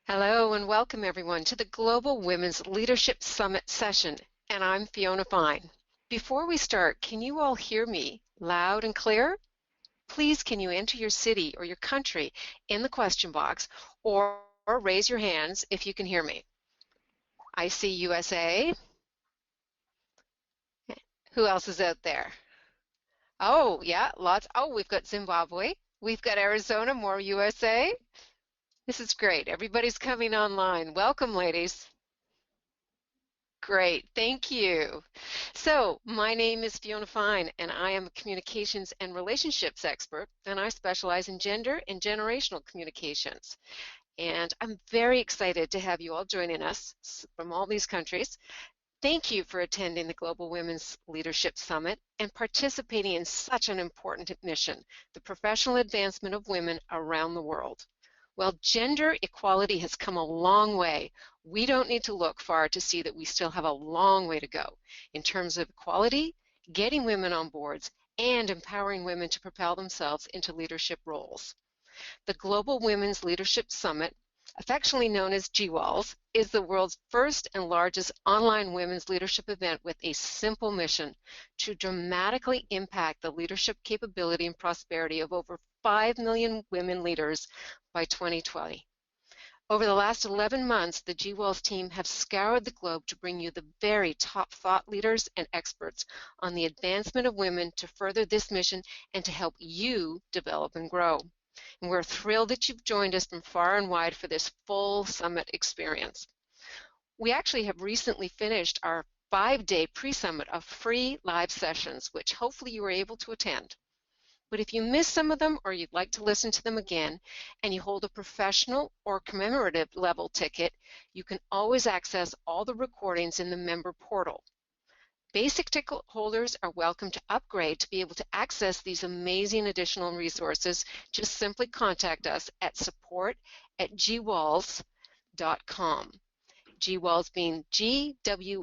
Hello and welcome everyone to the Global Women's Leadership Summit session, and I'm Fiona Fine. Before we start, can you all hear me loud and clear? Please can you enter your city or your country in the question box or raise your hands if you can hear me. I see USA. Who else is out there? Oh, yeah, lots. Oh, we've got Zimbabwe. We've got Arizona, more USA. This is great. Everybody's coming online. Welcome, ladies. Great, thank you. So, my name is Fiona Fine, and I am a communications and relationships expert, and I specialize in gender and generational communications. And I'm very excited to have you all joining us from all these countries. Thank you for attending the Global Women's Leadership Summit and participating in such an important mission, the professional advancement of women around the world. While gender equality has come a long way, we don't need to look far to see that we still have a long way to go in terms of equality, getting women on boards, and empowering women to propel themselves into leadership roles. The Global Women's Leadership Summit, affectionately known as GWALS, is the world's first and largest online women's leadership event with a simple mission to dramatically impact the leadership capability and prosperity of over 5 million women leaders by 2020. Over the last 11 months, the GWALS team have scoured the globe to bring you the very top thought leaders and experts on the advancement of women to further this mission and to help you develop and grow. And we're thrilled that you've joined us from far and wide for this full summit experience. We actually have recently finished our 5-day pre-summit of free live sessions, which hopefully you were able to attend. But if you missed some of them or you'd like to listen to them again and you hold a professional or commemorative level ticket, you can always access all the recordings in the member portal. Basic ticket holders are welcome to upgrade to be able to access these amazing additional resources. Just simply contact us at support@gwals.com. GWALS being GWALS.com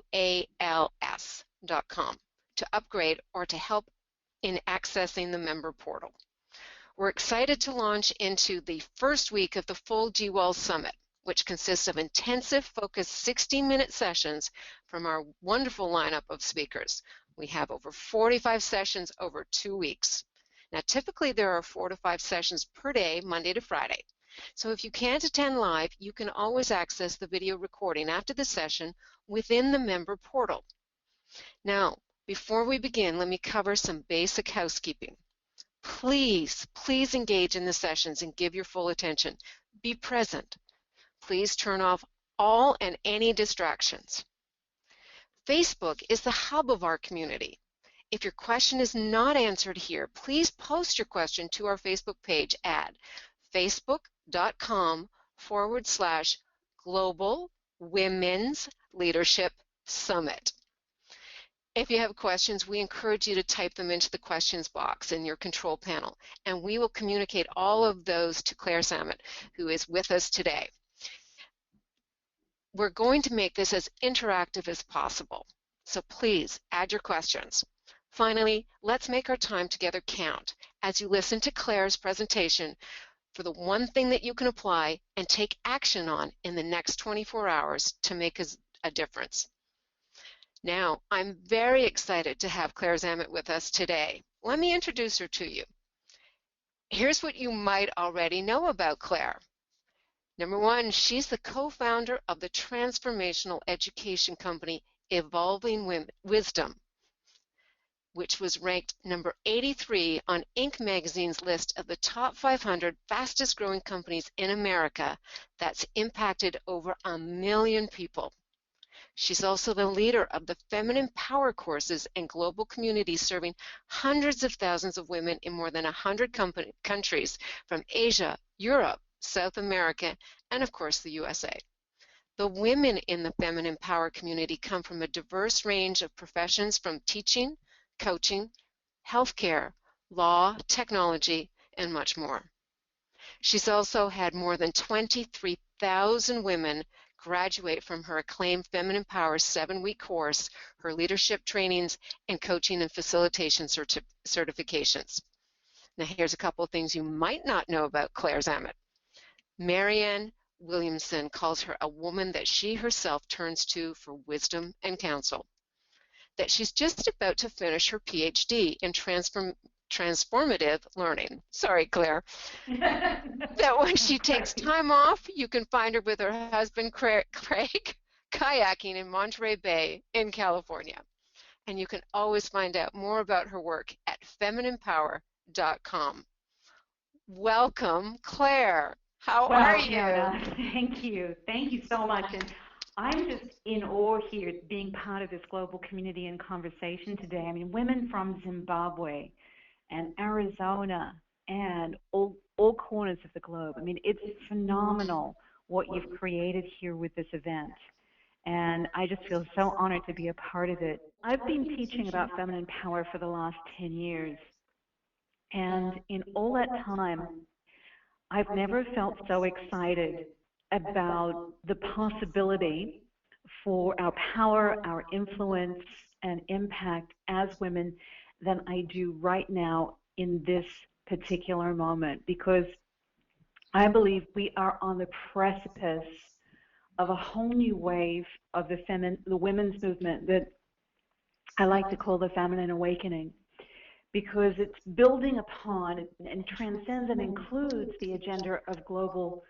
to upgrade or to help in accessing the member portal. We're excited to launch into the first week of the full GWALS Summit, which consists of intensive, focused 16-minute sessions from our wonderful lineup of speakers. We have over 45 sessions over 2 weeks. Now, typically there are 4 to 5 sessions per day, Monday to Friday. So if you can't attend live, you can always access the video recording after the session within the member portal. Now, before we begin, let me cover some basic housekeeping. Please engage in the sessions and give your full attention. Be present. Please turn off all and any distractions. Facebook is the hub of our community. If your question is not answered here, please post your question to our Facebook page at facebook.com/Global Women's Leadership Summit. If you have questions, we encourage you to type them into the questions box in your control panel, and we will communicate all of those to Claire Zammit, who is with us today. We're going to make this as interactive as possible, so please add your questions. Finally, let's make our time together count as you listen to Claire's presentation for the one thing that you can apply and take action on in the next 24 hours to make a difference. Now, I'm very excited to have Claire Zammit with us today. Let me introduce her to you. Here's what you might already know about Claire. Number one, she's the co-founder of the transformational education company Evolving Wisdom, which was ranked number 83 on Inc. magazine's list of the top 500 fastest growing companies in America that's impacted over 1 million people. She's also the leader of the Feminine Power courses and global communities serving hundreds of thousands of women in more than 100 countries from Asia, Europe, South America, and of course the USA. The women in the Feminine Power community come from a diverse range of professions from teaching, coaching, healthcare, law, technology, and much more. She's also had more than 23,000 women graduate from her acclaimed Feminine Power 7-week course, her leadership trainings, and coaching and facilitation certifications. Now here's a couple of things you might not know about Claire Zammit. Marianne Williamson calls her a woman that she herself turns to for wisdom and counsel, that she's just about to finish her PhD in transformative learning. Sorry, Claire. That when she takes time off, you can find her with her husband, Craig, kayaking in Monterey Bay in California. And you can always find out more about her work at femininepower.com. Welcome, Claire. How are you? Fiona, thank you. Thank you so much. And I'm just in awe here being part of this global community and conversation today. I mean, women from Zimbabwe and Arizona and all corners of the globe. I mean, it's phenomenal what you've created here with this event. And I just feel so honored to be a part of it. I've been teaching about feminine power for the last 10 years. And in all that time, I've never felt so excited about the possibility for our power, our influence, and impact as women than I do right now in this particular moment, because I believe we are on the precipice of a whole new wave of the women's movement that I like to call the feminine awakening, because it's building upon and transcends and includes the agenda of global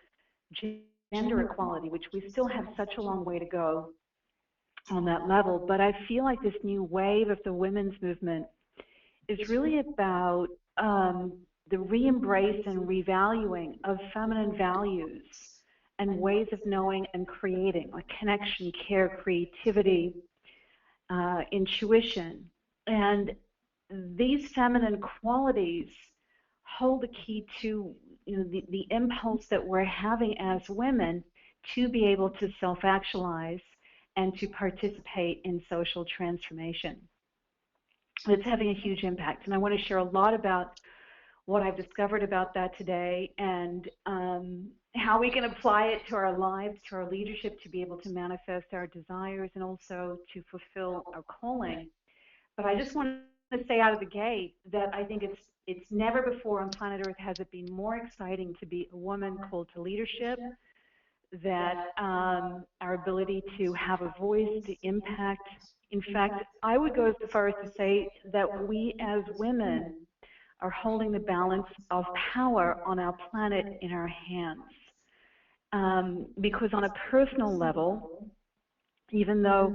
gender equality, which we still have such a long way to go on that level. But I feel like this new wave of the women's movement is really about the re-embrace and revaluing of feminine values and ways of knowing and creating, like connection, care, creativity, intuition. And these feminine qualities hold the key to the impulse that we're having as women to be able to self-actualize and to participate in social transformation. It's having a huge impact, and I want to share a lot about what I've discovered about that today, and how we can apply it to our lives, to our leadership, to be able to manifest our desires and also to fulfill our calling. But I just want to say out of the gate that I think it's never before on planet Earth has it been more exciting to be a woman called to leadership, that our ability to have a voice, to impact. In fact, I would go as far as to say that we as women are holding the balance of power on our planet in our hands. Because on a personal level, even though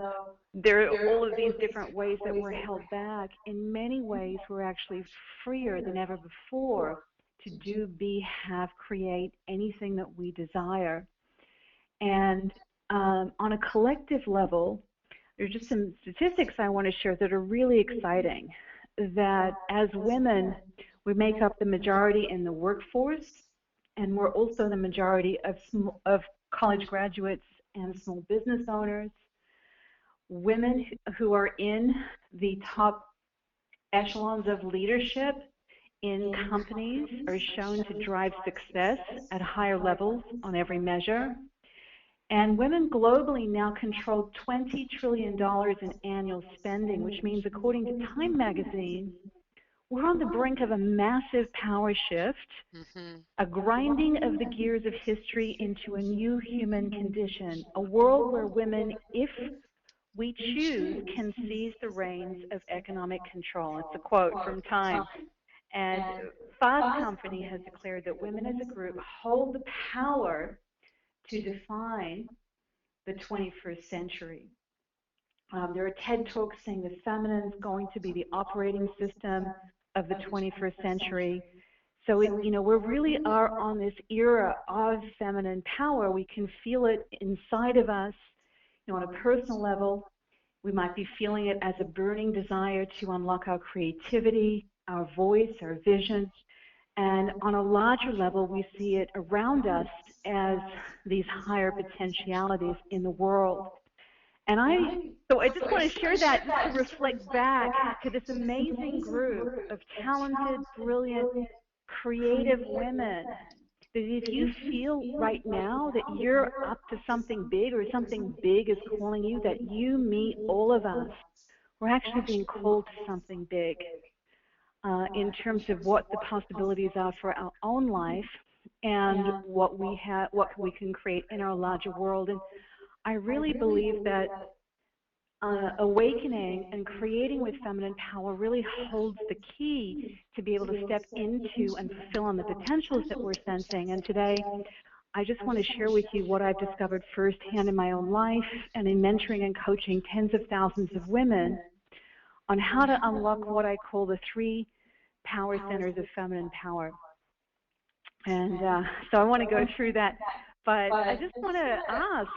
there are all of these different ways that we're held back, in many ways we're actually freer than ever before to do, be, have, create anything that we desire. And on a collective level, there's just some statistics I want to share that are really exciting, that as women, we make up the majority in the workforce, and we're also the majority of college graduates and small business owners. Women who are in the top echelons of leadership in companies are shown to drive success at higher levels on every measure. And women globally now control $20 trillion in annual spending, which means, according to Time magazine, we're on the brink of a massive power shift, a grinding of the gears of history into a new human condition, a world where women, if we choose, can seize the reins of economic control. It's a quote from Time. And Fast Company has declared that women as a group hold the power to define the 21st century. There are TED Talks saying the feminine is going to be the operating system of the 21st century. So, we really are on this era of feminine power. We can feel it inside of us. On a personal level, we might be feeling it as a burning desire to unlock our creativity, our voice, our vision. And on a larger level, we see it around us as these higher potentialities in the world. And I just want to share that just to reflect back to this amazing group of talented, brilliant, creative women. That if you feel right now that you're up to something big, or something big is calling you, that you, me, all of us, we're actually being called to something big in terms of what the possibilities are for our own life, and what we can create in our larger world. And I really believe that awakening and creating with feminine power really holds the key to be able to step into and fulfill on the potentials that we're sensing. And today, I just want to share with you what I've discovered firsthand in my own life and in mentoring and coaching tens of thousands of women on how to unlock what I call the three power centers of feminine power. And so I want to go through that. But I just want to ask,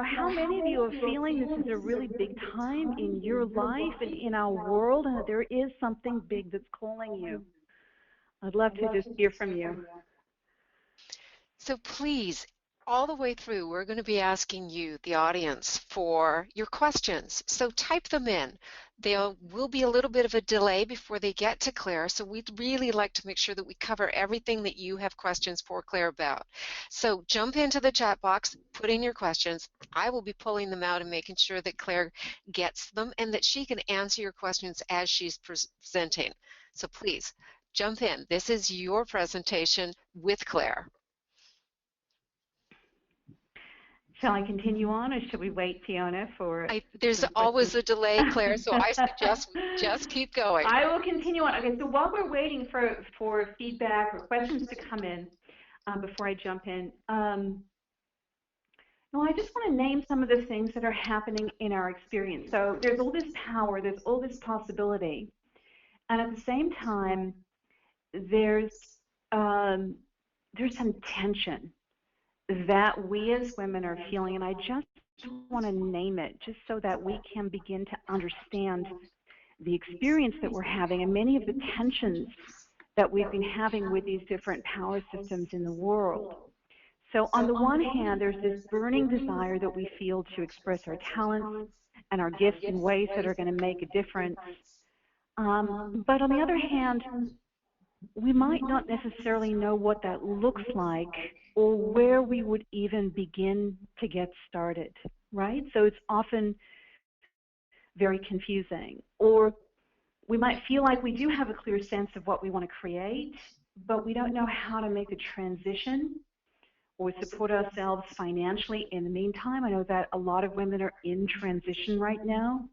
how many of you are feeling this is a really big time in your life and in our world, and that there is something big that's calling you? I'd love to just hear from you. So please, all the way through, we're going to be asking you, the audience, for your questions. So type them in. There will be a little bit of a delay before they get to Claire, so we'd really like to make sure that we cover everything that you have questions for Claire about. So jump into the chat box, put in your questions. I will be pulling them out and making sure that Claire gets them and that she can answer your questions as she's presenting. So please, jump in. This is your presentation with Claire. Shall I continue on, or should we wait, Fiona, There's for the always questions? a delay, Claire, so I suggest we just keep going. I will continue on. Okay, so while we're waiting for feedback or questions to come in, before I jump in, no, I just want to name some of the things that are happening in our experience. So there's all this power, there's all this possibility, and at the same time, there's um, there's some tension that we as women are feeling, and I just want to name it just so that we can begin to understand the experience that we're having and many of the tensions that we've been having with these different power systems in the world. So on the one hand, there's this burning desire that we feel to express our talents and our gifts in ways that are going to make a difference. But on the other hand, we might not necessarily know what that looks like or where we would even begin to get started, right? So it's often very confusing. Or we might feel like we do have a clear sense of what we want to create, but we don't know how to make the transition or support ourselves financially in the meantime. I know that a lot of women are in transition right now.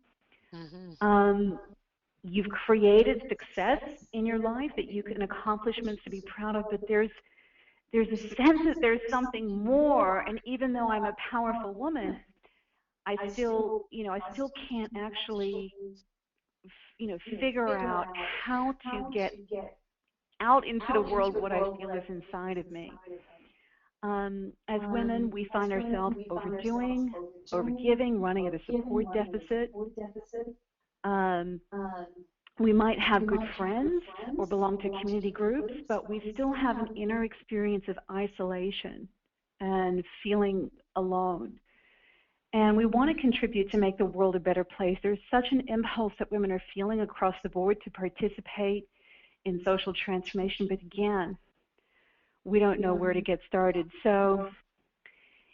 Mm-hmm. You've created success in your life that you can accomplishments to be proud of, but there's a sense that there's something more. And even though I'm a powerful woman, I still can't actually, figure out how to get out into the world what I feel is inside of me. As women, we find ourselves overdoing, overgiving, running at a support deficit. We might have good friends or belong to community groups, but we still have an inner experience of isolation and feeling alone. And we want to contribute to make the world a better place. There's such an impulse that women are feeling across the board to participate in social transformation, but again, we don't know where to get started. So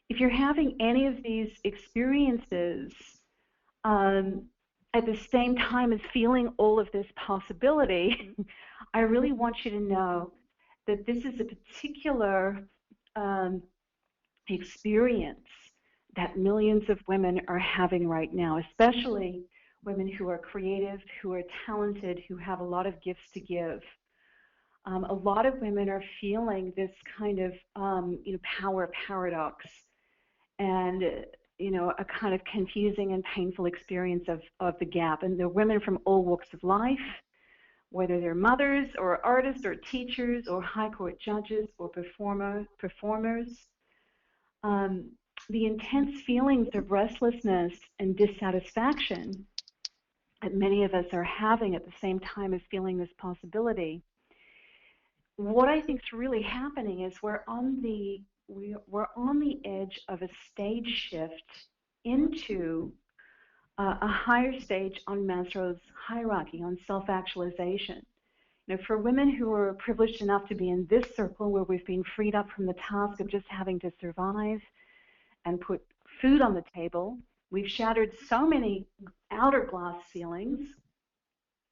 if you're having any of these experiences, at the same time as feeling all of this possibility, I really want you to know that this is a particular experience that millions of women are having right now, especially women who are creative, who are talented, who have a lot of gifts to give. A lot of women are feeling this kind of power paradox and a kind of confusing and painful experience of the gap. And they're women from all walks of life, whether they're mothers or artists or teachers or high court judges or performers. The intense feelings of restlessness and dissatisfaction that many of us are having at the same time as feeling this possibility. What I think is really happening is we're on the edge of a stage shift into a higher stage on Maslow's hierarchy, on self-actualization. For women who are privileged enough to be in this circle where we've been freed up from the task of just having to survive and put food on the table, we've shattered so many outer glass ceilings.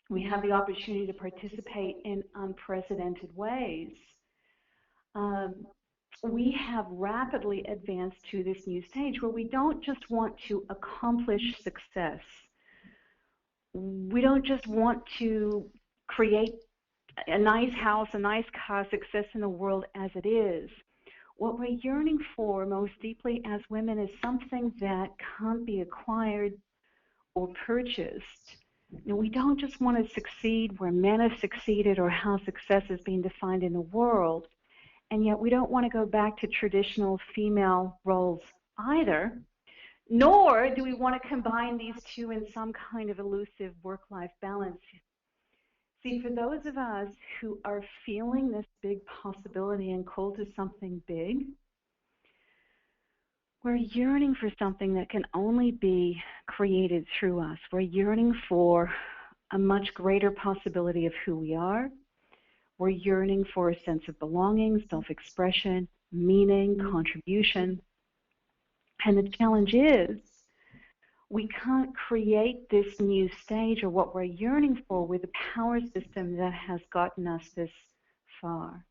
We have the opportunity to participate in unprecedented ways. we have rapidly advanced to this new stage where we don't just want to accomplish success. We don't just want to create a nice house, a nice car, success in the world as it is. What we're yearning for most deeply as women is something that can't be acquired or purchased. We don't just want to succeed where men have succeeded or how success is being defined in the world, and yet we don't want to go back to traditional female roles either, nor do we want to combine these two in some kind of elusive work-life balance. See, for those of us who are feeling this big possibility and called to something big, we're yearning for something that can only be created through us. We're yearning for a much greater possibility of who we are. We're yearning for a sense of belonging, self-expression, meaning, contribution. And the challenge is, we can't create this new stage or what we're yearning for with a power system that has gotten us this far.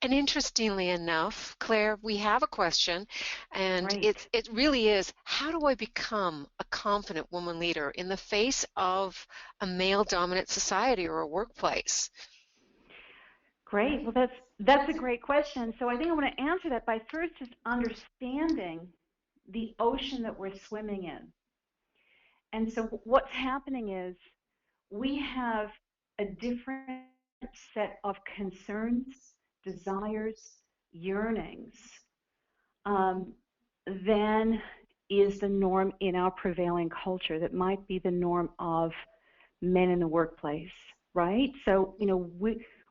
And interestingly enough, Claire, we have a question, and Great. it really is, how do I become a confident woman leader in the face of a male-dominant society or a workplace? Great. Well, that's a great question. So I think I want to answer that by first just understanding the ocean that we're swimming in. And so what's happening is we have a different set of concerns, desires, yearnings than is the norm in our prevailing culture that might be the norm of men in the workplace, right? So,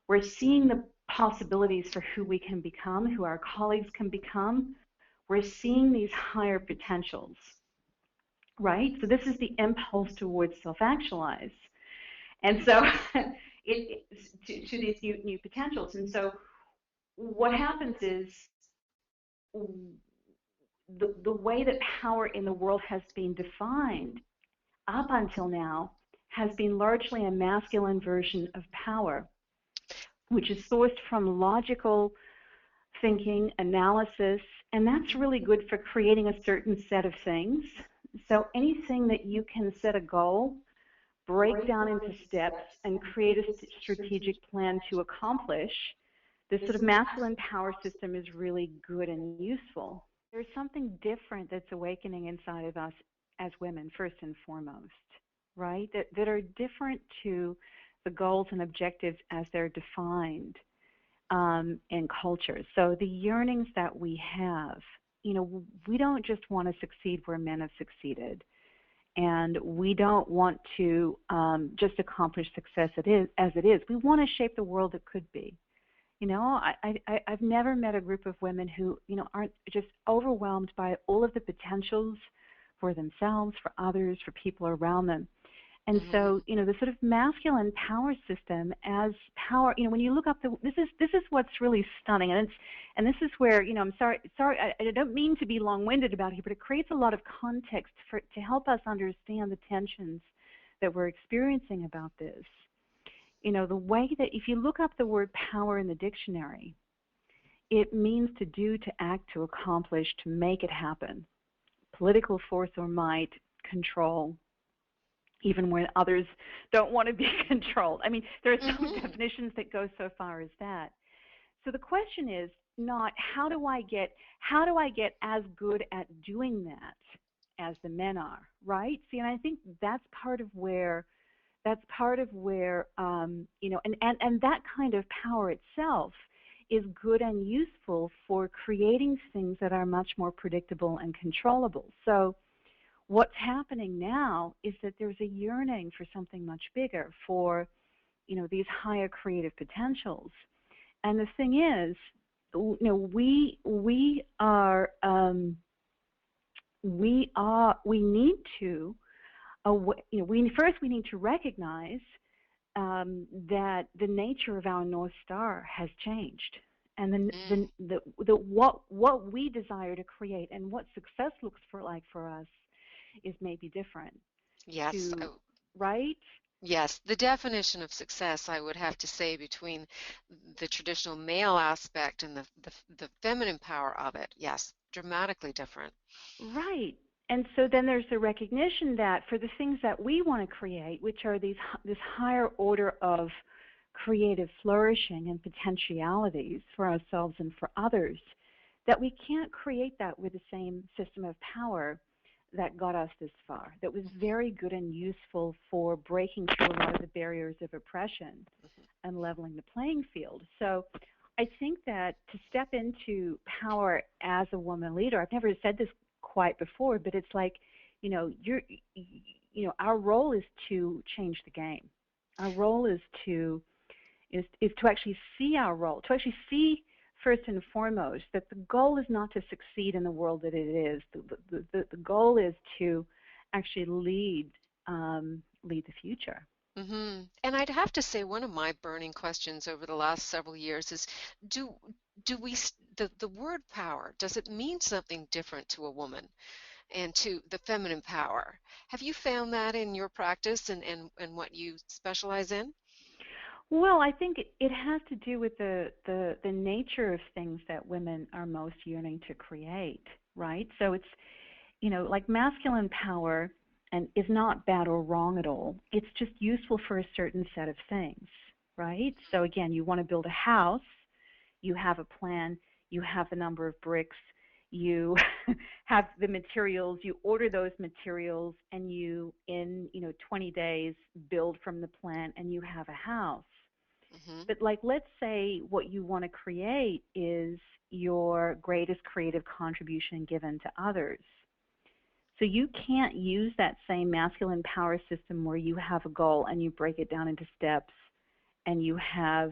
we're seeing the possibilities for who we can become, who our colleagues can become. We're seeing these higher potentials, right? So this is the impulse towards self-actualize. And so to these new potentials. And so what happens is the way that power in the world has been defined up until now has been largely a masculine version of power, which is sourced from logical thinking, analysis, and that's really good for creating a certain set of things. So anything that you can set a goal, break down into steps, and create a strategic plan to accomplish, this sort of masculine power system is really good and useful. There's something different that's awakening inside of us as women, first and foremost, right? That are different to the goals and objectives as they're defined in culture. So the yearnings that we have, we don't just want to succeed where men have succeeded. And we don't want to just accomplish success as it is. We want to shape the world it could be. I've never met a group of women who, aren't just overwhelmed by all of the potentials for themselves, for others, for people around them. And so, the sort of masculine power system as power, when you look up this is what's really stunning, and this is where, I'm sorry, I don't mean to be long-winded about it, but it creates a lot of context to help us understand the tensions that we're experiencing about this. The way that if you look up the word power in the dictionary, it means to do, to act, to accomplish, to make it happen. Political force or might, control, even when others don't want to be controlled. I mean, there are some definitions that go so far as that. So the question is not how do I get as good at doing that as the men are, right? See, and I think that's part of where and that kind of power itself is good and useful for creating things that are much more predictable and controllable. So what's happening now is that there's a yearning for something much bigger, for these higher creative potentials. And the thing is, we need to we need to recognize that the nature of our North Star has changed, and what we desire to create and what success looks like for us is maybe different. Yes. Right? Yes, the definition of success, I would have to say, between the traditional male aspect and the feminine power of it, yes, dramatically different. Right. And so then there's the recognition that for the things that we want to create, which are this higher order of creative flourishing and potentialities for ourselves and for others, that we can't create that with the same system of power that got us this far, that was very good and useful for breaking through a lot of the barriers of oppression Mhm. and leveling the playing field. So I think that to step into power as a woman leader, I've never said this quite before, but it's like, you know, our role is to change the game. Our role is to actually see our role, to actually see first and foremost that the goal is not to succeed in the world that it is. The goal is to actually lead the future. And I'd have to say one of my burning questions over the last several years is, do do we the word power, does it mean something different to a woman and to the feminine power? Have you found that in your practice and what you specialize in? Well, I think it has to do with the nature of things that women are most yearning to create, right? So it's, like masculine power and is not bad or wrong at all. It's just useful for a certain set of things, right? So again, you want to build a house, you have a plan, you have the number of bricks, you have the materials, you order those materials, and you in 20 days build from the plan, and you have a house. Hmm. But like, let's say what you want to create is your greatest creative contribution given to others. So you can't use that same masculine power system where you have a goal and you break it down into steps and you have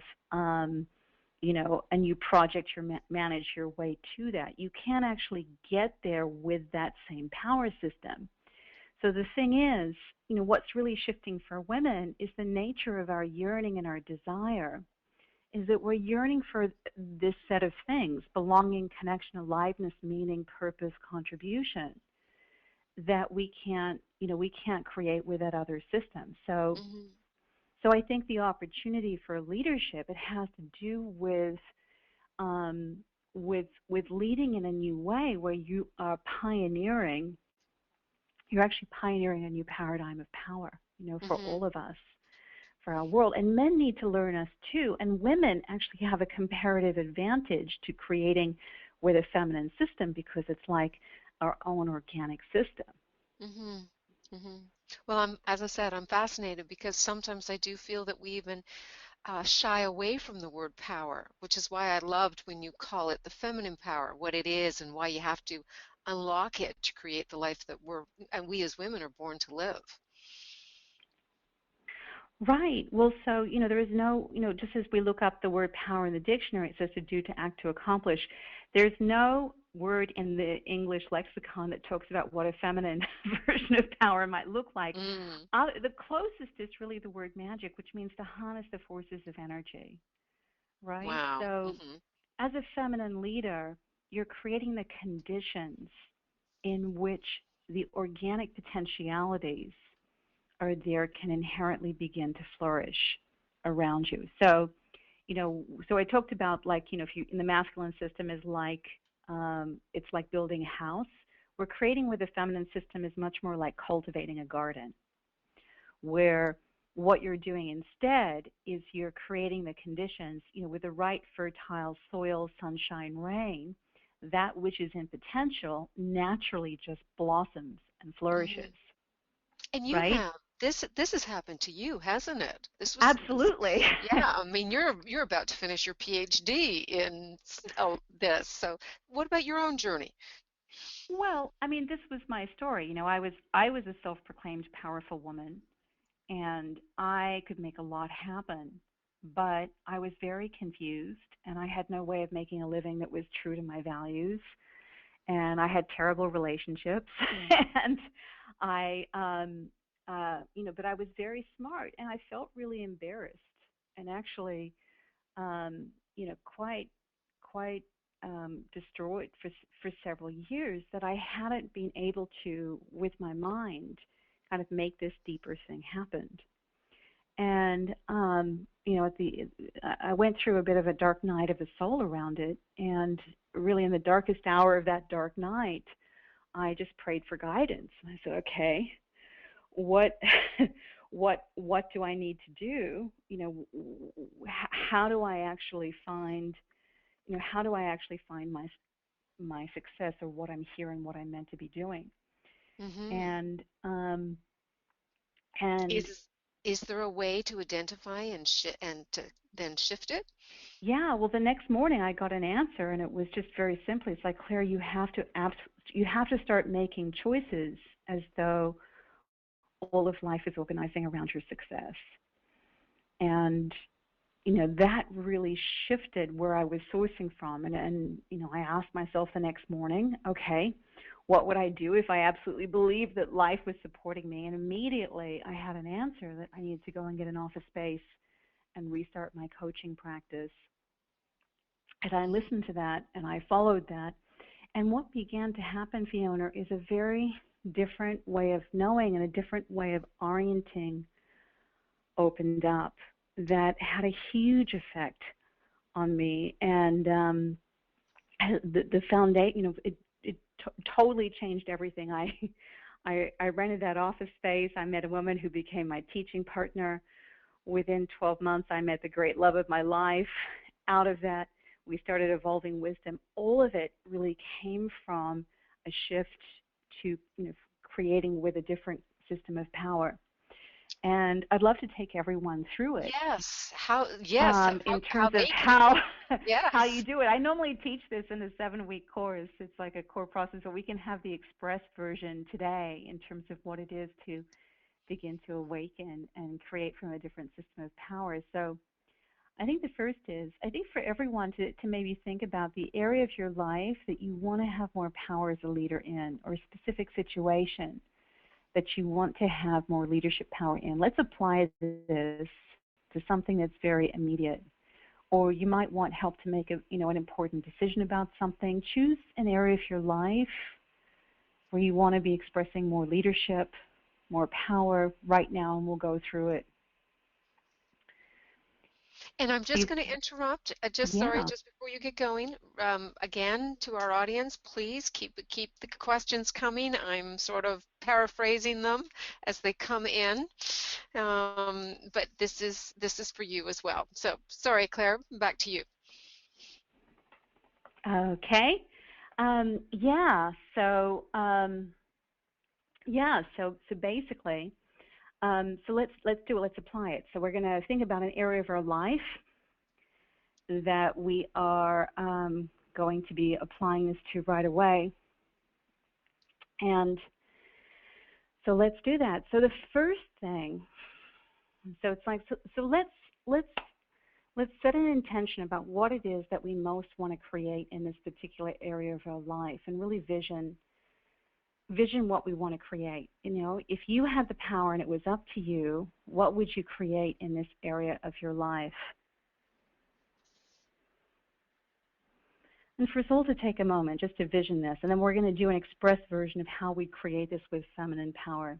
and you project your manage your way to that. You can't actually get there with that same power system. So the thing is, what's really shifting for women is the nature of our yearning and our desire is that we're yearning for this set of things: belonging, connection, aliveness, meaning, purpose, contribution, that we can't create with that other system. Hmm. So I think the opportunity for leadership, it has to do um, with leading in a new way where you're actually pioneering a new paradigm of power, for Hmm. all of us, for our world. And men need to learn us too. And women actually have a comparative advantage to creating with a feminine system because it's like our own organic system. Hmm. Hmm. Well, as I said, I'm fascinated because sometimes I do feel that we even shy away from the word power, which is why I loved when you call it the feminine power, what it is, and why you have to unlock it to create the life that we as women are born to live. Right. Well, so, there is no, just as we look up the word power in the dictionary, it says to do, to act, to accomplish. There's no word in the English lexicon that talks about what a feminine version of power might look like. Mm, The closest is really the word magic, which means to harness the forces of energy, right? wow. So, Hmm. as a feminine leader, you're creating the conditions in which the organic potentialities are there can inherently begin to flourish around you. So I talked about, like, if you in the masculine system is like it's like building a house. We're creating with the feminine system is much more like cultivating a garden, where what you're doing instead is you're creating the conditions, with the right fertile soil, sunshine, rain, that which is in potential naturally just blossoms and Hmm. flourishes, And you right? have this has happened to you, hasn't it? This, Absolutely. yeah. I mean, you're about to finish your PhD in this. So, what about your own journey? Well, I mean, this was my story. I was a self-proclaimed powerful woman, and I could make a lot happen, but I was very confused, and I had no way of making a living that was true to my values, and I had terrible relationships, and but I was very smart, and I felt really embarrassed, and actually quite destroyed for several years, that I hadn't been able to, with my mind, kind of make this deeper thing happen. And I went through a bit of a dark night of the soul around it, and really in the darkest hour of that dark night, I just prayed for guidance. And I said, okay, what what do I need to do? How do I actually find how do I actually find my success, or what I'm here and what I'm meant to be doing? Mm-hmm. And and Is there a way to identify and to then shift it? yeah, well, the next morning I got an answer, and it was just very simply, it's like, Claire, you have to start making choices as though all of life is organizing around your success. And that really shifted where I was sourcing from. And I asked myself the next morning, okay, what would I do if I absolutely believed that life was supporting me? And immediately I had an answer that I needed to go and get an office space and restart my coaching practice. And I listened to that and I followed that. And what began to happen, Fiona, is a very different way of knowing and a different way of orienting opened up that had a huge effect on me. And the foundation, it totally changed everything. I rented that office space. I met a woman who became my teaching partner. Within 12 months, I met the great love of my life. Out of that, we started evolving wisdom. All of it really came from a shift to creating with a different system of power. And I'd love to take everyone through it, Yes. Yes, in how terms of they can, how you yes. do it. I normally teach this in a 7-week course. It's like a core process, but we can have the express version today in terms of what it is to begin to awaken and create from a different system of power. So I think the first is, I think for everyone to maybe think about the area of your life that you want to have more power as a leader in, or a specific situation that you want to have more leadership power in. Let's apply this to something that's very immediate. Or you might want help to make an important decision about something. Choose an area of your life where you want to be expressing more leadership, more power right now, and we'll go through it. And I'm just going to interrupt. Sorry, Yeah. just before you get going. Again, to our audience, please keep the questions coming. I'm sort of paraphrasing them as they come in, but this is for you as well. So sorry, Claire, back to you. Okay. Yeah. So basically, so let's do it. Let's apply it. So we're going to think about an area of our life that we are going to be applying this to right away. And so let's do that. So the first thing, so it's like, so let's set an intention about what it is that we most want to create in this particular area of our life, and really vision what we want to create. If you had the power and it was up to you, what would you create in this area of your life? And for us all to take a moment just to vision this, and then we're going to do an express version of how we create this with feminine power.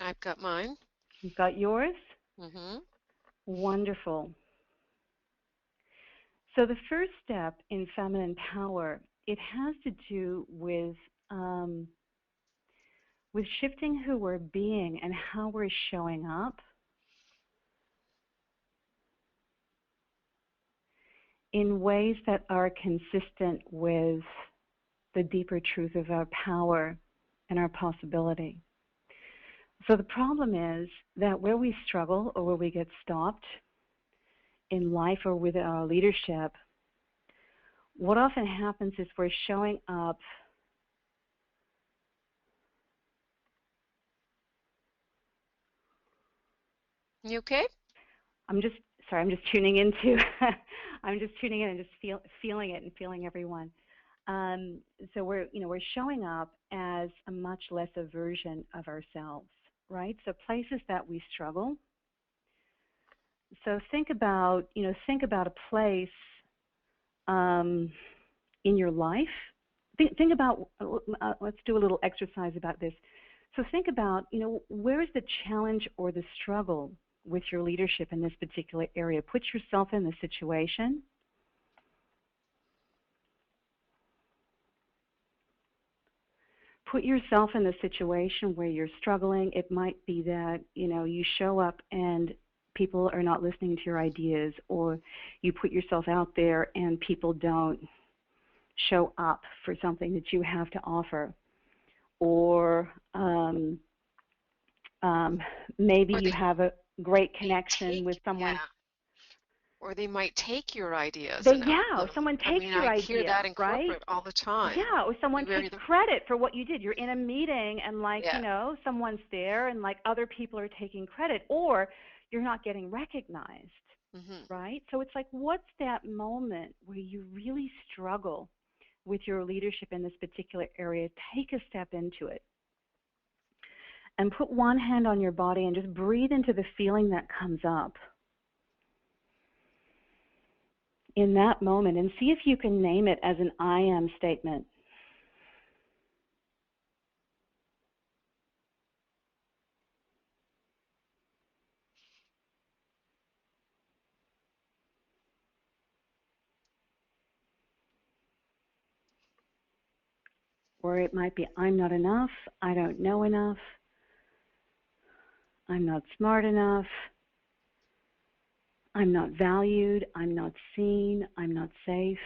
I've got mine. You've got yours? Hmm. Wonderful. So the first step in feminine power, it has to do with shifting who we're being and how we're showing up in ways that are consistent with the deeper truth of our power and our possibility. So the problem is that where we struggle or where we get stopped in life or with our leadership, what often happens is we're showing up You okay? I'm just sorry, I'm just tuning into I'm just tuning in and just feeling it and feeling everyone. So we're showing up as a much lesser version of ourselves, right? So places that we struggle. So think about a place in your life. Think about let's do a little exercise about this. So think about, where is the challenge or the struggle with your leadership in this particular area? Put yourself in the situation. Put yourself in the situation where you're struggling. It might be that, you show up and people are not listening to your ideas, or you put yourself out there and people don't show up for something that you have to offer. Or maybe Or you they have a great may connection with take, someone. yeah, or they might take your ideas and Yeah, or someone I takes mean, your I hear ideas, that in right? corporate all the time. Yeah, or someone You takes either, credit for what you did. You're in a meeting and yeah. someone's there and other people are taking credit, or you're not getting recognized, Hmm. right? So it's what's that moment where you really struggle with your leadership in this particular area? Take a step into it and put one hand on your body and just breathe into the feeling that comes up in that moment, and see if you can name it as an I am statement. Or it might be, I'm not enough, I don't know enough, I'm not smart enough, I'm not valued, I'm not seen, I'm not safe,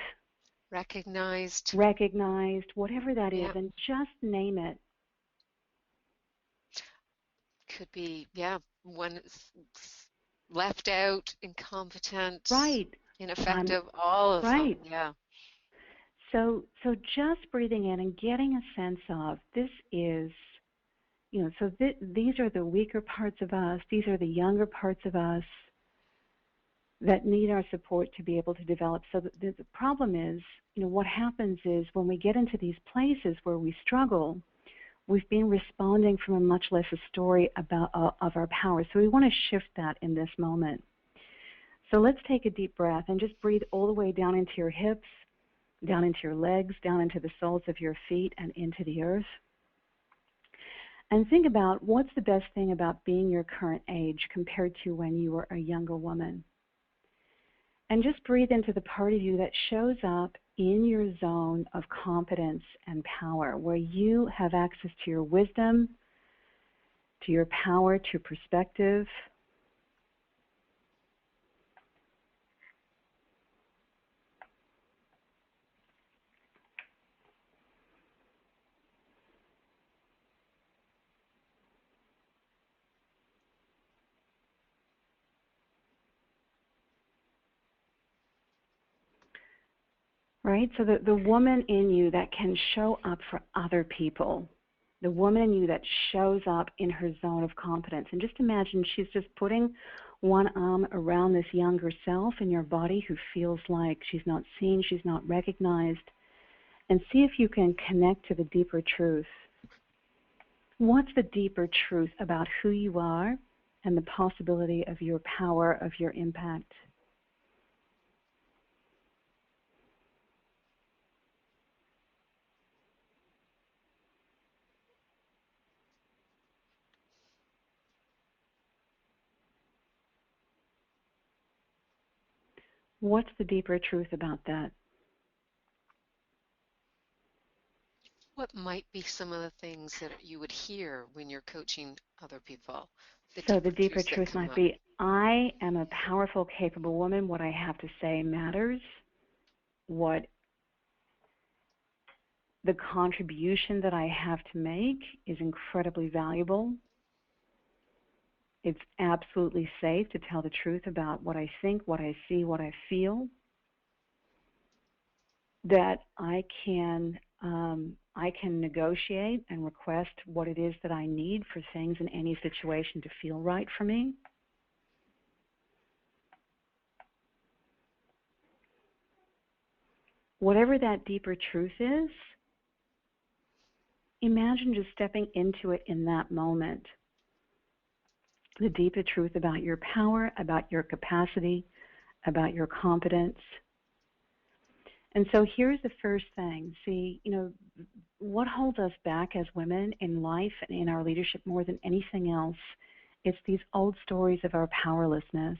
Recognized. recognized, whatever that is, Yeah. and just name it. Could be, yeah, when it's left out, incompetent, Right. I'm ineffective, all of them. right. Yeah. So just breathing in and getting a sense of this is, these are the weaker parts of us, these are the younger parts of us that need our support to be able to develop. So the problem is, what happens is when we get into these places where we struggle, we've been responding from a much less a story about of our power. So we want to shift that in this moment. So let's take a deep breath and just breathe all the way down into your hips, down into your legs, down into the soles of your feet, and into the earth. And think about what's the best thing about being your current age compared to when you were a younger woman. And just breathe into the part of you that shows up in your zone of competence and power, where you have access to your wisdom, to your power, to perspective. Right? So the woman in you that can show up for other people, the woman in you that shows up in her zone of competence. And just imagine she's just putting one arm around this younger self in your body who feels like she's not seen, she's not recognized. And see if you can connect to the deeper truth. What's the deeper truth about who you are and the possibility of your power, of your impact? What's the deeper truth about that? What might be some of the things that you would hear when you're coaching other people? The So the deeper deeper truths that truth come might up. be, I am a powerful, capable woman. What I have to say matters. What the contribution that I have to make is incredibly valuable. It's absolutely safe to tell the truth about what I think, what I see, what I feel. That I can negotiate and request what it is that I need for things in any situation to feel right for me. Whatever that deeper truth is, imagine just stepping into it in that moment. The deeper truth about your power, about your capacity, about your competence. And so here's the first thing. See, what holds us back as women in life and in our leadership more than anything else? It's these old stories of our powerlessness,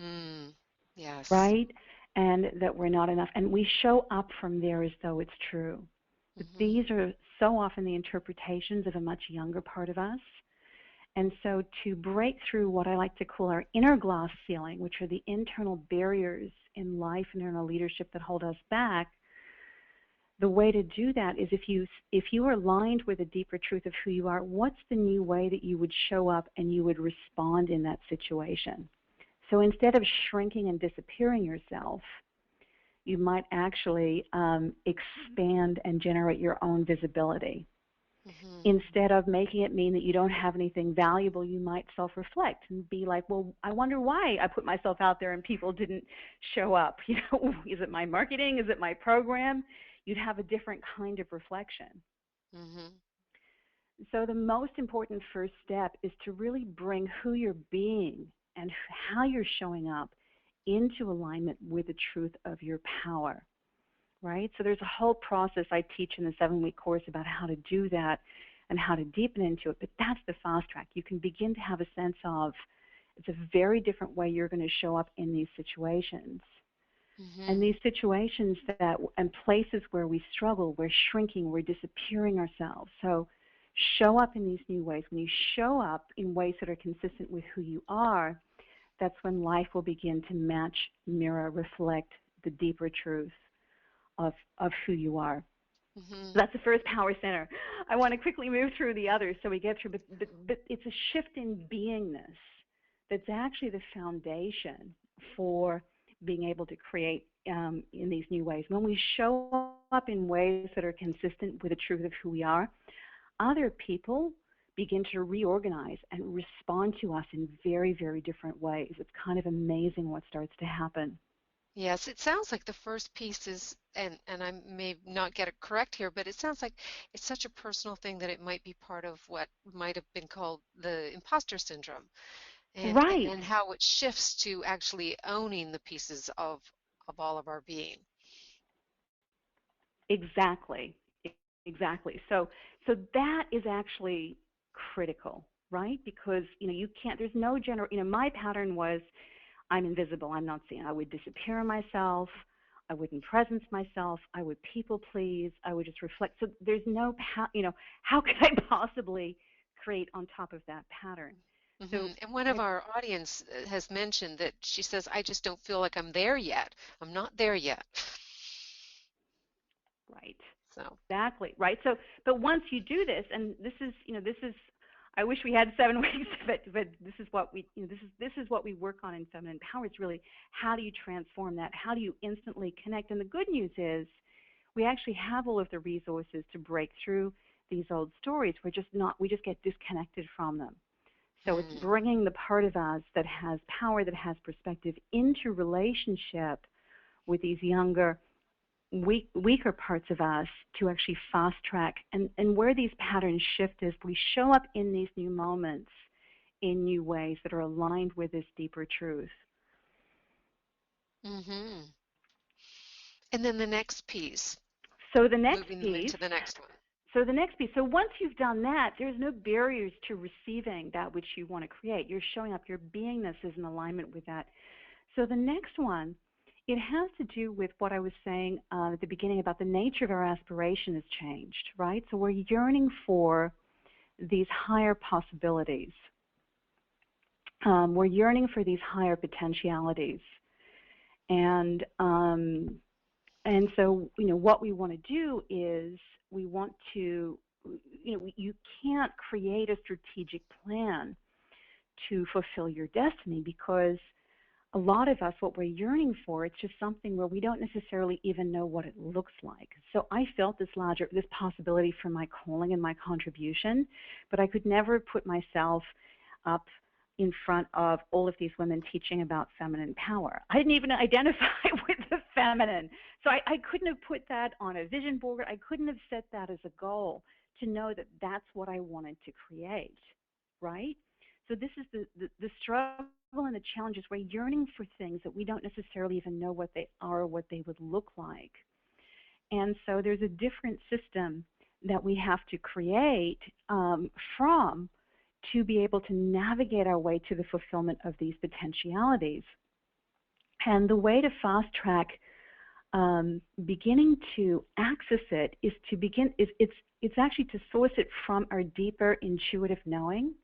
Mm. Yes. right? And that we're not enough. And we show up from there as though it's true. But Mm-hmm. these are so often the interpretations of a much younger part of us. And so to break through what I like to call our inner glass ceiling, which are the internal barriers in life and in our leadership that hold us back, the way to do that is if you are aligned with a deeper truth of who you are, what's the new way that you would show up and you would respond in that situation? So instead of shrinking and disappearing yourself, you might actually expand and generate your own visibility. Mm-hmm. Instead of making it mean that you don't have anything valuable, you might self-reflect and be like, well, I wonder why I put myself out there and people didn't show up. Is it my marketing? Is it my program? You'd have a different kind of reflection. Mm-hmm. So the most important first step is to really bring who you're being and how you're showing up into alignment with the truth of your power, right? So there's a whole process I teach in the 7-week course about how to do that and how to deepen into it, but that's the fast track. You can begin to have a sense of it's a very different way you're going to show up in these situations. And Mm-hmm. these situations and places where we struggle, we're shrinking, we're disappearing ourselves. So show up in these new ways. When you show up in ways that are consistent with who you are, that's when life will begin to match, mirror, reflect the deeper truth of who you are. Mm-hmm. So that's the first power center. I want to quickly move through the others so we get through, but it's a shift in beingness that's actually the foundation for being able to create in these new ways. When we show up in ways that are consistent with the truth of who we are, other people begin to reorganize and respond to us in very, very different ways. It's kind of amazing what starts to happen. Yes, it sounds like the first piece is, and I may not get it correct here, but it sounds like it's such a personal thing that it might be part of what might have been called the imposter syndrome, Right. and how it shifts to actually owning the pieces of all of our being. Exactly. Exactly. So that is actually critical, right? Because you can't. There's no general. My pattern was I'm invisible. I'm not seen. I would disappear in myself. I wouldn't presence myself. I would people please. I would just reflect. So there's no. How could I possibly create on top of that pattern? So And one of I our audience has mentioned that she says, I just don't feel like I'm there yet. I'm not there yet. right. So, Exactly, right? So, but once you do this, and this is, I wish we had 7 weeks, but this is what this is what we work on in Feminine Power. It's really how do you transform that? How do you instantly connect? And the good news is, we actually have all of the resources to break through these old stories. We just get disconnected from them. So it's hmm. bringing the part of us that has power, that has perspective, into relationship with these younger weaker parts of us to actually fast track. And where these patterns shift is we show up in these new moments in new ways that are aligned with this deeper truth. hmm And then the next piece, So the next moving them piece, into the next one. so once you've done that, there's no barriers to receiving that which you want to create. You're showing up, your beingness is in alignment with that. So the next one, it has to do with what I was saying at the beginning about the nature of our aspiration has changed, right? So we're yearning for these higher possibilities. We're yearning for these higher potentialities, and um, and so what we want to do is we want to you can't create a strategic plan to fulfill your destiny because a lot of us, what we're yearning for, it's just something where we don't necessarily even know what it looks like. So I felt this possibility for my calling and my contribution, but I could never put myself up in front of all of these women teaching about feminine power. I didn't even identify with the feminine. So I couldn't have put that on a vision board. I couldn't have set that as a goal to know that that's what I wanted to create, right? So this is the struggle and the challenges. We're yearning for things that we don't necessarily even know what they are or what they would look like. And so there's a different system that we have to create from to be able to navigate our way to the fulfillment of these potentialities. And the way to fast track beginning to access it is to begin, it's actually to source it from our deeper intuitive knowing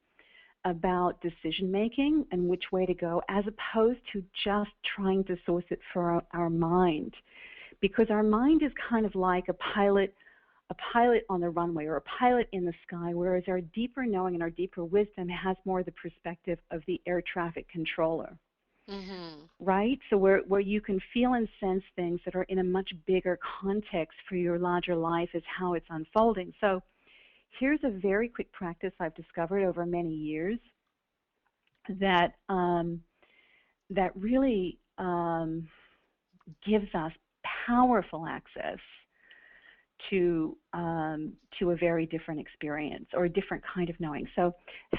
about decision making and which way to go, as opposed to just trying to source it for our mind. Because our mind is kind of like a pilot on the runway or a pilot in the sky, whereas our deeper knowing and our deeper wisdom has more the perspective of the air traffic controller. Mm-hmm. Right? So where you can feel and sense things that are in a much bigger context for your larger life is how it's unfolding. So here's a very quick practice I've discovered over many years that that really gives us powerful access to a very different experience or a different kind of knowing. So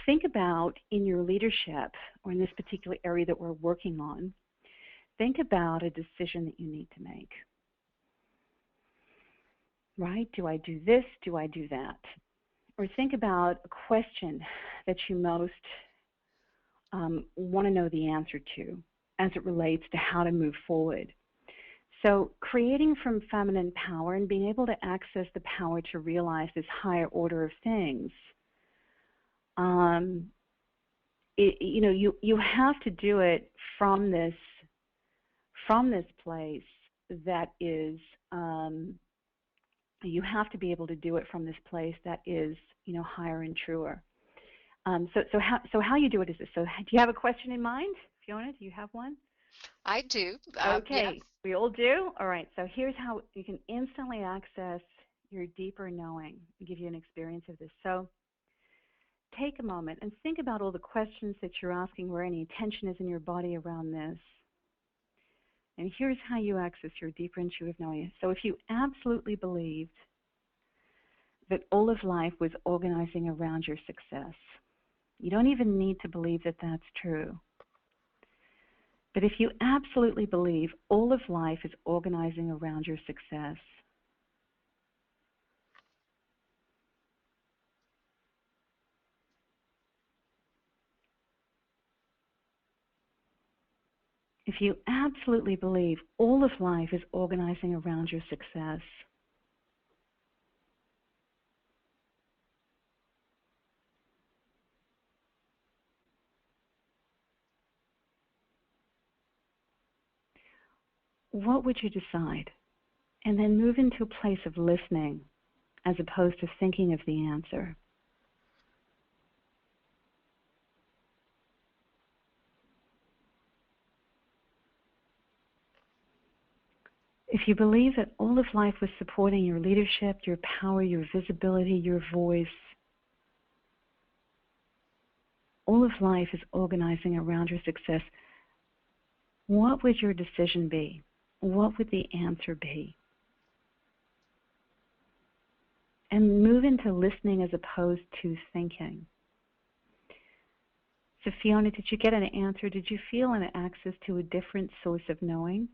think about in your leadership or in this particular area that we're working on, think about a decision that you need to make. Right? Do I do this? Do I do that? Or think about a question that you most want to know the answer to as it relates to how to move forward. So creating from feminine power and being able to access the power to realize this higher order of things, you have to do it from this place that is, you have to be able to do it from this place that is, higher and truer. So how you do it is this. So do you have a question in mind, Fiona? Do you have one? I do. Yes. Okay, we all do? All right, so here's how you can instantly access your deeper knowing. I'll give you an experience of this. So take a moment and think about all the questions that you're asking, where any tension is in your body around this. And here's how you access your deeper intuitive knowing. So if you absolutely believed that all of life was organizing around your success, you don't even need to believe that that's true. But if you absolutely believe all of life is organizing around your success, if you absolutely believe all of life is organizing around your success, what would you decide? And then move into a place of listening as opposed to thinking of the answer. If you believe that all of life was supporting your leadership, your power, your visibility, your voice, all of life is organizing around your success, what would your decision be? What would the answer be? And move into listening as opposed to thinking. So Fiona, did you get an answer? Did you feel an access to a different source of knowing?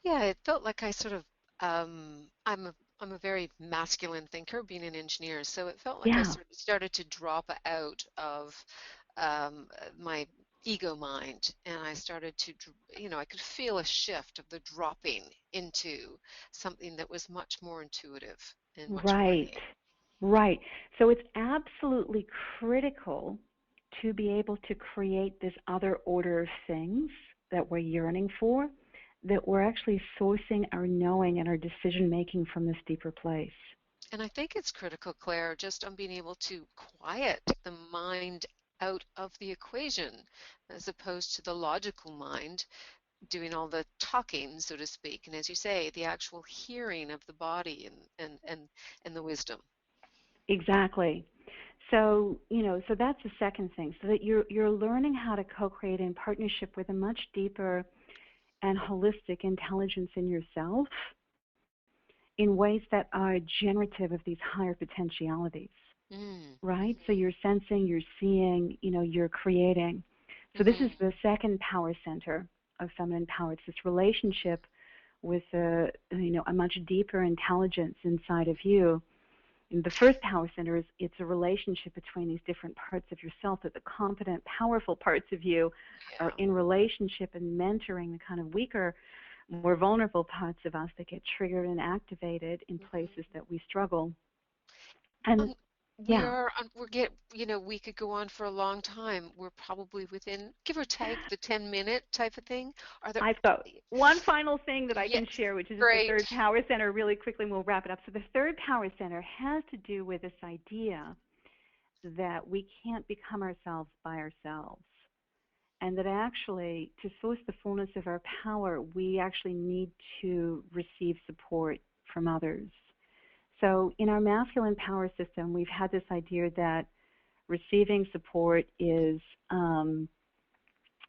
Yeah, it felt like I sort of I'm a very masculine thinker, being an engineer, so it felt like I Yeah, sort of started to drop out of my ego mind, and I started to, I could feel a shift of the dropping into something that was much more intuitive and much more right, innate. right. So it's absolutely critical to be able to create this other order of things that we're yearning for, that we're actually sourcing our knowing and our decision making from this deeper place. And I think it's critical, Claire, just on being able to quiet the mind out of the equation as opposed to the logical mind doing all the talking, so to speak, and as you say, the actual hearing of the body and the wisdom. Exactly. So, so that's the second thing, so that you're learning how to co-create in partnership with a much deeper and holistic intelligence in yourself in ways that are generative of these higher potentialities, Mm, right? So hmm. you're sensing, you're seeing, you're creating. So this is Hmm. the second power center of feminine power. It's this relationship with a much deeper intelligence inside of you. And the first power center is it's a relationship between these different parts of yourself, that the confident, powerful parts of you are Yeah. in relationship and mentoring the kind of weaker, more vulnerable parts of us that get triggered and activated in places Hmm. that we struggle. And Um, we yeah, are, we could go on for a long time. We're probably within, give or take, the 10-minute type of thing. Are there, I've got one final thing that I can yes, share, which is the great. third power center, really quickly, and we'll wrap it up. So the third power center has to do with this idea that we can't become ourselves by ourselves. And that actually, to source the fullness of our power, we actually need to receive support from others. So, in our masculine power system, we've had this idea that receiving support um,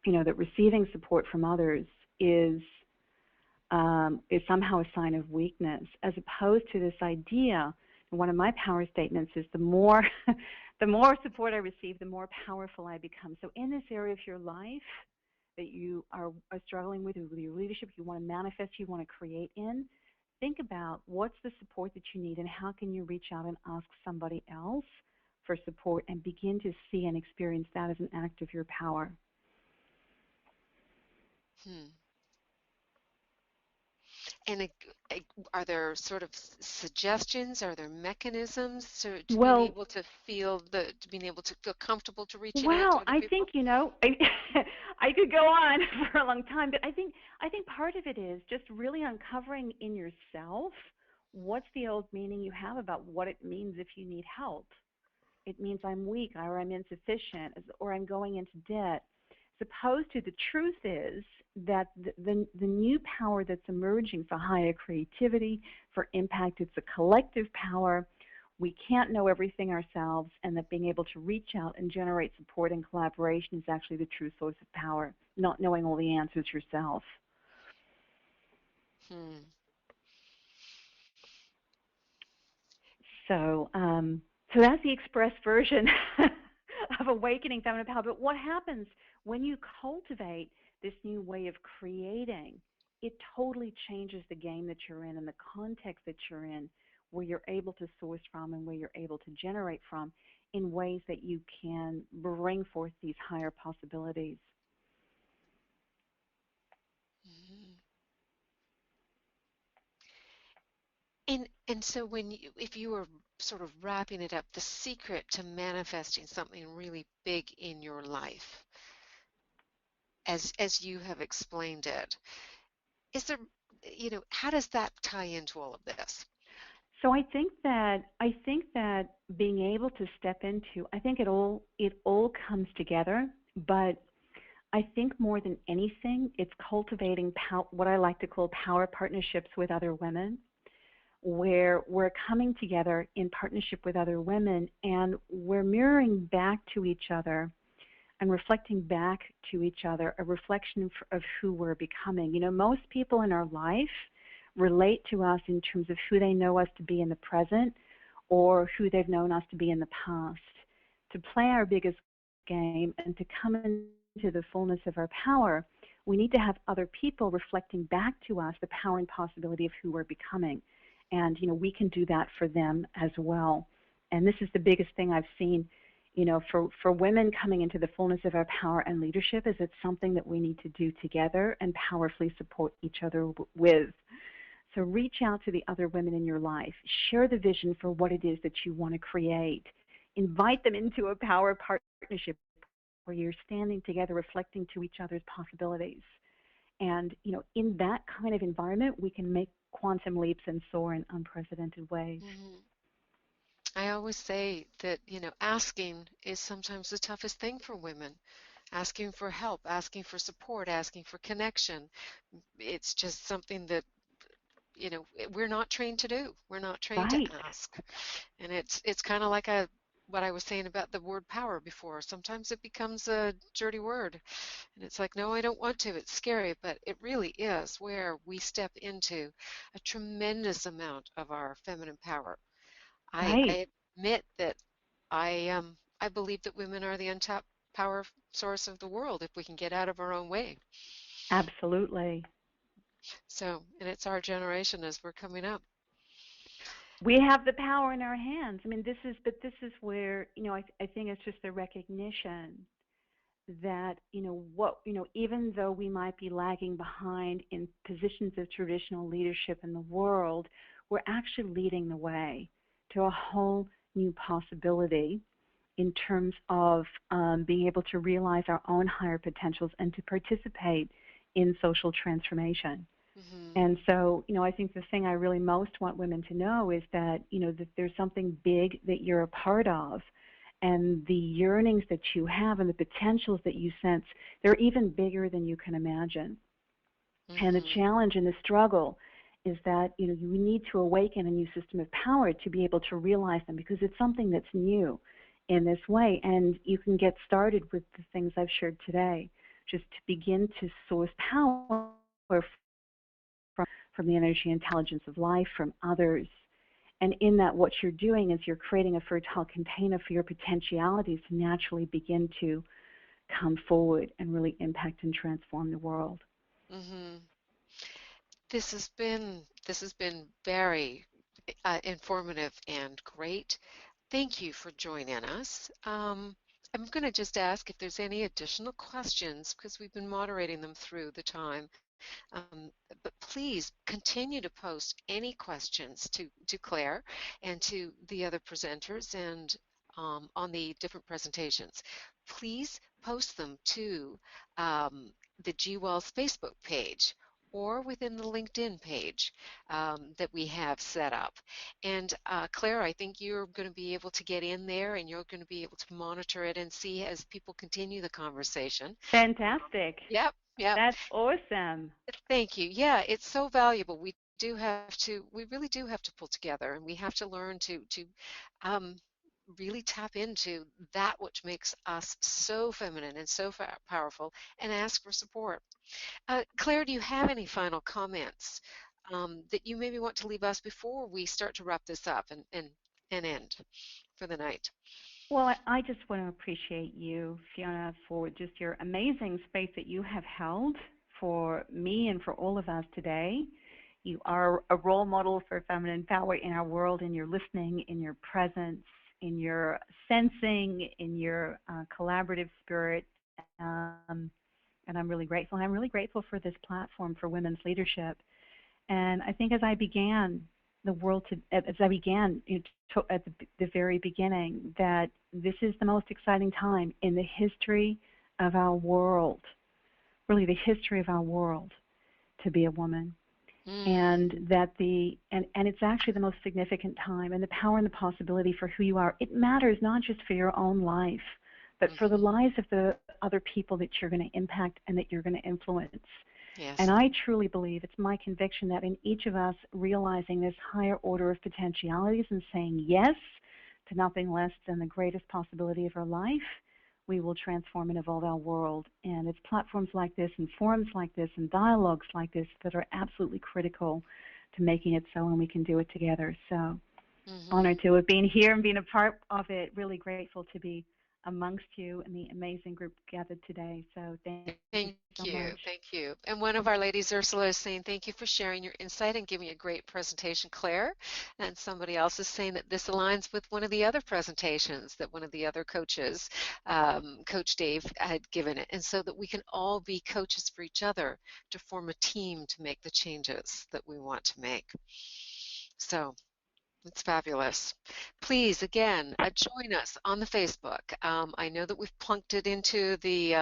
that receiving support from others is is somehow a sign of weakness, as opposed to this idea. And one of my power statements is the more the more support I receive, the more powerful I become. So in this area of your life that you are struggling with your leadership, you want to manifest, you want to create in, think about what's the support that you need and how can you reach out and ask somebody else for support and begin to see and experience that as an act of your power. Hmm. And are there sort of suggestions? Are there mechanisms to being Well, able to feel to being able to feel comfortable to reaching out to well, other I people? think I could go on for a long time, but I think part of it is just really uncovering in yourself what's the old meaning you have about what it means if you need help. It means I'm weak or I'm insufficient or I'm going into debt. As opposed to the truth is that the new power that's emerging for higher creativity, for impact, it's a collective power. We can't know everything ourselves, and that being able to reach out and generate support and collaboration is actually the true source of power, not knowing all the answers yourself. Hmm. So, so that's the express version of awakening feminine power. But what happens when you cultivate this new way of creating? It totally changes the game that you're in and the context that you're in, where you're able to source from and where you're able to generate from in ways that you can bring forth these higher possibilities. Mhm. And so if you were sort of wrapping it up, the secret to manifesting something really big in your life, as you have explained it, is there, how does that tie into all of this? So I think that being able to step into, I think it all comes together, but I think more than anything, it's cultivating what I like to call power partnerships with other women, where we're coming together in partnership with other women and we're mirroring back to each other and reflecting back to each other a reflection of who we're becoming. Most people in our life relate to us in terms of who they know us to be in the present or who they've known us to be in the past. To play our biggest game and to come into the fullness of our power, we need to have other people reflecting back to us the power and possibility of who we're becoming. And we can do that for them as well. And this is the biggest thing I've seen, for women coming into the fullness of our power and leadership, is it's something that we need to do together and powerfully support each other with. So reach out to the other women in your life. Share the vision for what it is that you want to create. Invite them into a power partnership where you're standing together, reflecting to each other's possibilities. And in that kind of environment, we can make quantum leaps and soar in unprecedented ways. Hmm. I always say that, asking is sometimes the toughest thing for women. Asking for help, asking for support, asking for connection. It's just something that, we're not trained to do. We're not trained to Right, ask. And it's kind of like what I was saying about the word power before. Sometimes it becomes a dirty word. And it's like, no, I don't want to. It's scary, but it really is where we step into a tremendous amount of our feminine power. I right. I admit that I believe that women are the untapped power source of the world if we can get out of our own way. Absolutely. So, and it's our generation as we're coming up. We have the power in our hands. I mean, this is where, I think it's just the recognition that, even though we might be lagging behind in positions of traditional leadership in the world, we're actually leading the way to a whole new possibility in terms of being able to realize our own higher potentials and to participate in social transformation. Hmm. And so, I think the thing I really most want women to know is that, that there's something big that you're a part of, and the yearnings that you have and the potentials that you sense, they're even bigger than you can imagine. And the Hmm. challenge and the struggle is that, you need to awaken a new system of power to be able to realize them, because it's something that's new in this way. And you can get started with the things I've shared today, just to begin to source power from the energy intelligence of life, from others. And in that, what you're doing is you're creating a fertile container for your potentialities to naturally begin to come forward and really impact and transform the world. Hmm. This has been very informative and great. Thank you for joining us. I'm going to just ask if there's any additional questions because we've been moderating them through the time. But please continue to post any questions to Claire and to the other presenters and on the different presentations. Please post them to the GWell's Facebook page or within the LinkedIn page that we have set up. And Claire, I think you're going to be able to get in there and you're going to be able to monitor it and see as people continue the conversation. Fantastic. Yep, yep. That's awesome. Thank you. Yeah, it's so valuable. We really do have to pull together, and we have to learn to um, really tap into that which makes us so feminine and so powerful, and ask for support. Claire, do you have any final comments that you maybe want to leave us before we start to wrap this up and end for the night? Well, I just want to appreciate you, Fiona, for just your amazing space that you have held for me and for all of us today. You are a role model for feminine power in our world, in your listening, in your presence, in your sensing, in your collaborative spirit. And I'm really grateful. And I'm really grateful for this platform for women's leadership. And I think as I began the world to, as I began at the very beginning, that this is the most exciting time in the history of our world, really the history of our world, to be a woman. Mm, And that and it's actually the most significant time, and the power and the possibility for who you are. It matters not just for your own life, but for the hmm. lives of the other people that you're going to impact and that you're going to influence. And Yes. I truly believe, it's my conviction, that in each of us realizing this higher order of potentialities and saying yes to nothing less than the greatest possibility of our life, we will transform and evolve our world. And it's platforms like this and forums like this and dialogues like this that are absolutely critical to making it so, and we can do it together. So Hmm. honored to have been here and been a part of it. Really grateful to be amongst you and the amazing group gathered today. So thank you so Thank much. you. Thank you. And one of our ladies, Ursula, is saying, thank you for sharing your insight and giving a great presentation, Claire. And somebody else is saying that this aligns with one of the other presentations that one of the other coaches, Coach Dave, had given it. And so that we can all be coaches for each other to form a team to make the changes that we want to make. So it's fabulous. Please, again, join us on the Facebook. I know that we've plunked it into the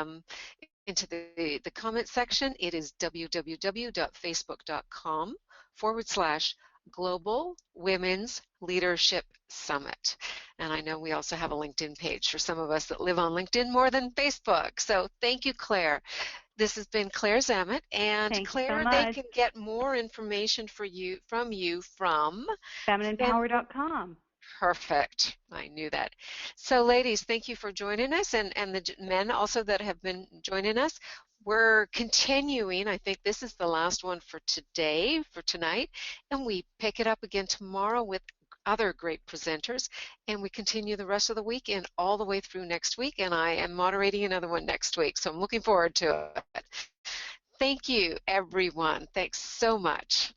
comment section. It is www.facebook.com/Global Women's Leadership Summit. And I know we also have a LinkedIn page for some of us that live on LinkedIn more than Facebook. So thank you, Claire. This has been Claire Zammit. And Thank you so Claire, they much. can get more information from you from femininepower.com. Perfect. I knew that. So, ladies, thank you for joining us, and the men also that have been joining us. We're continuing. I think this is the last one for today, for tonight, and we pick it up again tomorrow with other great presenters, and we continue the rest of the week and all the way through next week, and I am moderating another one next week, so I'm looking forward to it. Thank you, everyone. Thanks so much.